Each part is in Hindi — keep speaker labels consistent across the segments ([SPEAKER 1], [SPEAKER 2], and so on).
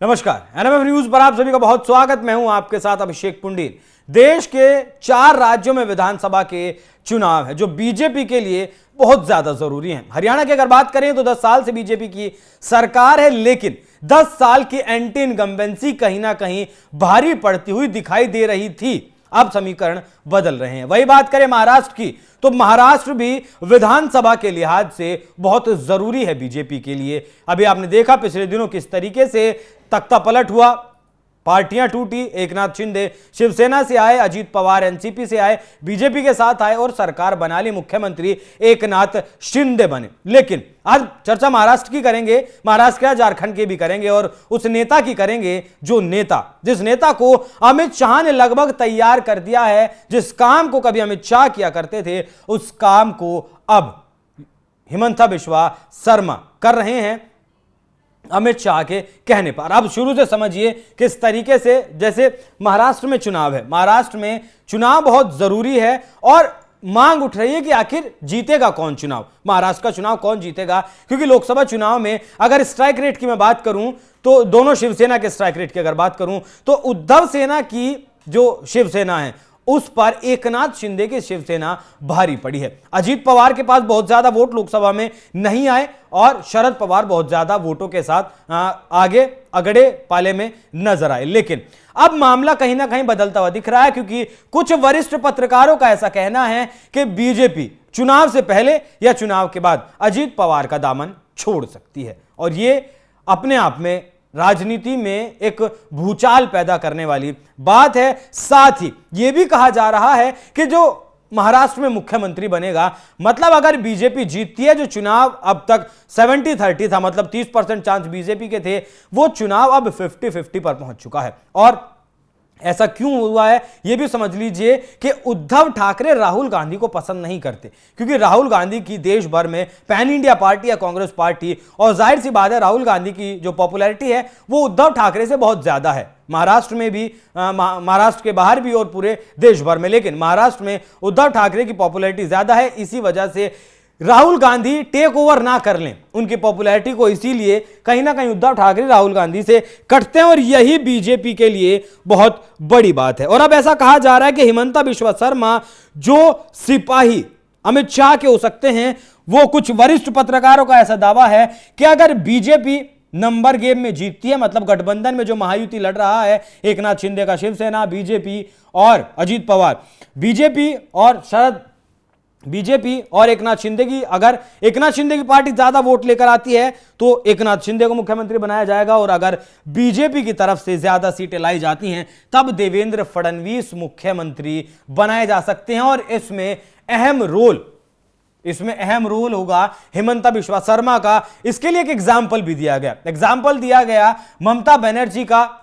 [SPEAKER 1] नमस्कार, एनएमएफ न्यूज पर आप सभी का बहुत स्वागत। मैं हूं आपके साथ अभिषेक पुंडीर। देश के 4 राज्यों में विधानसभा के चुनाव है जो बीजेपी के लिए बहुत ज्यादा जरूरी है। हरियाणा की अगर बात करें तो 10 साल से बीजेपी की सरकार है, लेकिन 10 साल की एंटी इनकम्बेंसी कहीं ना कहीं भारी पड़ती हुई दिखाई दे रही थी। अब समीकरण बदल रहे हैं। वही बात करें महाराष्ट्र की, तो महाराष्ट्र भी विधानसभा के लिहाज से बहुत जरूरी है बीजेपी के लिए। अभी आपने देखा पिछले दिनों किस तरीके से तख्ता पलट हुआ, पार्टियां टूटी। एकनाथ शिंदे शिवसेना से आए, अजीत पवार एनसीपी से आए, बीजेपी के साथ आए और सरकार बना ली। मुख्यमंत्री एकनाथ शिंदे बने। लेकिन आज चर्चा महाराष्ट्र की करेंगे, महाराष्ट्र क्या झारखंड की भी करेंगे और उस नेता की करेंगे जिस नेता को अमित शाह ने लगभग तैयार कर दिया है। जिस काम को कभी अमित शाह किया करते थे उस काम को अब हिमंता बिस्वा शर्मा कर रहे हैं अमित शाह के कहने पर। अब शुरू से समझिए किस तरीके से, जैसे महाराष्ट्र में चुनाव है, महाराष्ट्र में चुनाव बहुत जरूरी है और मांग उठ रही है कि आखिर जीतेगा कौन चुनाव, महाराष्ट्र का चुनाव कौन जीतेगा। क्योंकि लोकसभा चुनाव में अगर स्ट्राइक रेट की मैं बात करूं तो दोनों शिवसेना के स्ट्राइक रेट की अगर बात करूं तो उद्धव सेना की जो शिवसेना है उस पर एकनाथ शिंदे की शिवसेना भारी पड़ी है। अजीत पवार के पास बहुत ज्यादा वोट लोकसभा में नहीं आए और शरद पवार बहुत ज्यादा वोटों के साथ आगे अगड़े पाले में नजर आए। लेकिन अब मामला कहीं ना कहीं बदलता हुआ दिख रहा है, क्योंकि कुछ वरिष्ठ पत्रकारों का ऐसा कहना है कि बीजेपी चुनाव से पहले या चुनाव के बाद अजीत पवार का दामन छोड़ सकती है और ये अपने आप में राजनीति में एक भूचाल पैदा करने वाली बात है। साथ ही यह भी कहा जा रहा है कि जो महाराष्ट्र में मुख्यमंत्री बनेगा, मतलब अगर बीजेपी जीतती है, जो चुनाव अब तक 70-30 था, मतलब 30% चांस बीजेपी के थे, वो चुनाव अब 50-50 पर पहुंच चुका है। और ऐसा क्यों हुआ है यह भी समझ लीजिए कि उद्धव ठाकरे राहुल गांधी को पसंद नहीं करते, क्योंकि राहुल गांधी की देश भर में पैन इंडिया पार्टी या कांग्रेस पार्टी, और जाहिर सी बात है राहुल गांधी की जो पॉपुलैरिटी है वो उद्धव ठाकरे से बहुत ज्यादा है, महाराष्ट्र में भी, महाराष्ट्र के बाहर भी और पूरे देश भर में। लेकिन महाराष्ट्र में उद्धव ठाकरे की पॉपुलैरिटी ज्यादा है, इसी वजह से राहुल गांधी टेक ओवर ना कर लें उनकी पॉपुलैरिटी को, इसीलिए कहीं ना कहीं उद्धव ठाकरे राहुल गांधी से कटते हैं और यही बीजेपी के लिए बहुत बड़ी बात है। और अब ऐसा कहा जा रहा है कि हिमंता बिस्वा शर्मा जो सिपाही अमित शाह के हो सकते हैं, वो कुछ वरिष्ठ पत्रकारों का ऐसा दावा है कि अगर बीजेपी नंबर गेम में जीतती है, मतलब गठबंधन में जो महायुति लड़ रहा है, एकनाथ शिंदे का शिवसेना, बीजेपी और अजीत पवार, बीजेपी और एकनाथ शिंदे की, अगर एकनाथ शिंदे की पार्टी ज्यादा वोट लेकर आती है तो एकनाथ शिंदे को मुख्यमंत्री बनाया जाएगा, और अगर बीजेपी की तरफ से ज्यादा सीटें लाई जाती हैं तब देवेंद्र फडणवीस मुख्यमंत्री बनाए जा सकते हैं। और इसमें अहम रोल होगा हिमंता बिस्वा शर्मा का। इसके लिए एक एग्जाम्पल भी दिया गया ममता बनर्जी का,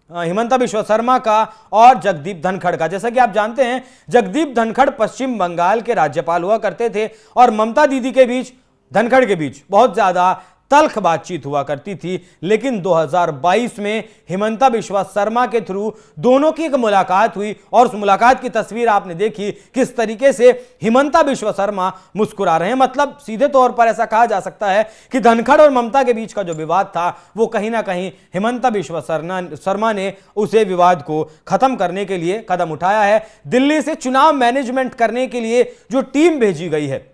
[SPEAKER 1] हिमंता बिस्वा शर्मा का और जगदीप धनखड़ का। जैसा कि आप जानते हैं जगदीप धनखड़ पश्चिम बंगाल के राज्यपाल हुआ करते थे और ममता दीदी के बीच, धनखड़ के बीच बहुत ज्यादा तल्ख बातचीत हुआ करती थी। लेकिन 2022 में हिमंता बिस्वा शर्मा के थ्रू दोनों की एक मुलाकात हुई और उस मुलाकात की तस्वीर आपने देखी किस तरीके से हिमंता बिस्वा शर्मा मुस्कुरा रहे हैं। मतलब सीधे तौर पर ऐसा कहा जा सकता है कि धनखड़ और ममता के बीच का जो विवाद था वो कहीं ना कहीं हिमंता बिस्वा शर्मा ने उसे विवाद को खत्म करने के लिए कदम उठाया है। दिल्ली से चुनाव मैनेजमेंट करने के लिए जो टीम भेजी गई है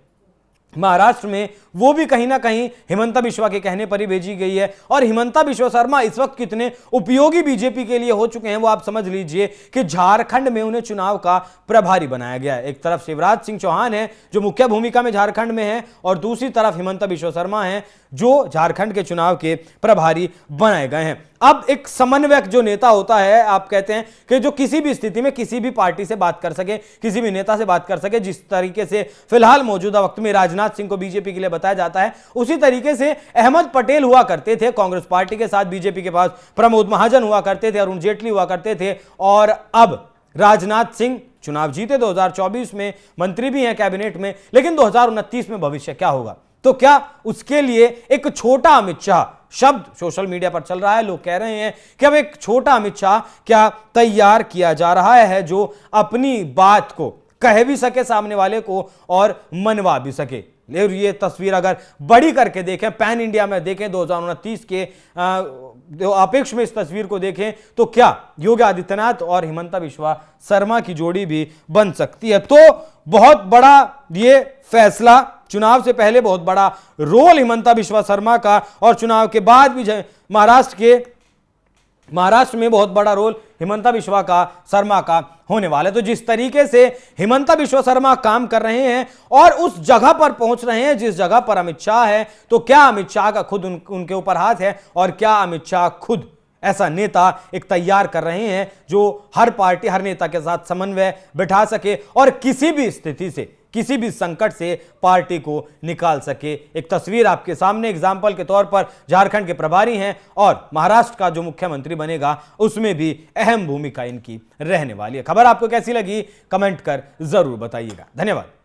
[SPEAKER 1] महाराष्ट्र में, वो भी कहीं ना कहीं हिमंता बिस्वा के कहने पर ही भेजी गई है। और हिमंता बिस्वा शर्मा इस वक्त कितने उपयोगी बीजेपी के लिए हो चुके हैं वो आप समझ लीजिए कि झारखंड में उन्हें चुनाव का प्रभारी बनाया गया है। एक तरफ शिवराज सिंह चौहान है जो मुख्य भूमिका में झारखंड में है, और दूसरी तरफ हिमंता बिस्वा शर्मा है जो झारखंड के चुनाव के प्रभारी बनाए गए हैं। अब एक समन्वयक जो नेता होता है, आप कहते हैं कि जो किसी भी स्थिति में किसी भी पार्टी से बात कर सके, किसी भी नेता से बात कर सके, जिस तरीके से फिलहाल मौजूदा वक्त में राजनाथ सिंह को बीजेपी के लिए बताया जाता है, उसी तरीके से अहमद पटेल हुआ करते थे कांग्रेस पार्टी के साथ, बीजेपी के पास प्रमोद महाजन हुआ करते थे, अरुण जेटली हुआ करते थे, और अब राजनाथ सिंह चुनाव जीते 2024 में, मंत्री भी हैं कैबिनेट में, लेकिन 2029 में भविष्य क्या होगा? तो क्या उसके लिए एक छोटा अमित शाह शब्द सोशल मीडिया पर चल रहा है, लोग कह रहे हैं कि अब एक छोटा अमित शाह क्या तैयार किया जा रहा है जो अपनी बात को कह भी सके सामने वाले को और मनवा भी सके। ये तस्वीर अगर बड़ी करके देखें, पैन इंडिया में देखें, 2029 के अपेक्ष में इस तस्वीर को देखें तो क्या योगी आदित्यनाथ और हिमंता बिश्वा शर्मा की जोड़ी भी बन सकती है। तो बहुत बड़ा ये फैसला, चुनाव से पहले बहुत बड़ा रोल हिमंता बिश्वा शर्मा का और चुनाव के बाद भी महाराष्ट्र में बहुत बड़ा रोल हिमंता बिश्वा शर्मा का होने वाला है। तो जिस तरीके से हिमंता बिश्वा शर्मा काम कर रहे हैं और उस जगह पर पहुंच रहे हैं जिस जगह पर अमित शाह है, तो क्या अमित शाह का खुद उनके ऊपर हाथ है और क्या अमित शाह खुद ऐसा नेता एक तैयार कर रहे हैं जो हर पार्टी, हर नेता के साथ समन्वय बिठा सके और किसी भी स्थिति से, किसी भी संकट से पार्टी को निकाल सके। एक तस्वीर आपके सामने एग्जाम्पल के तौर पर झारखंड के प्रभारी हैं और महाराष्ट्र का जो मुख्यमंत्री बनेगा उसमें भी अहम भूमिका इनकी रहने वाली है। खबर आपको कैसी लगी कमेंट कर जरूर बताइएगा। धन्यवाद।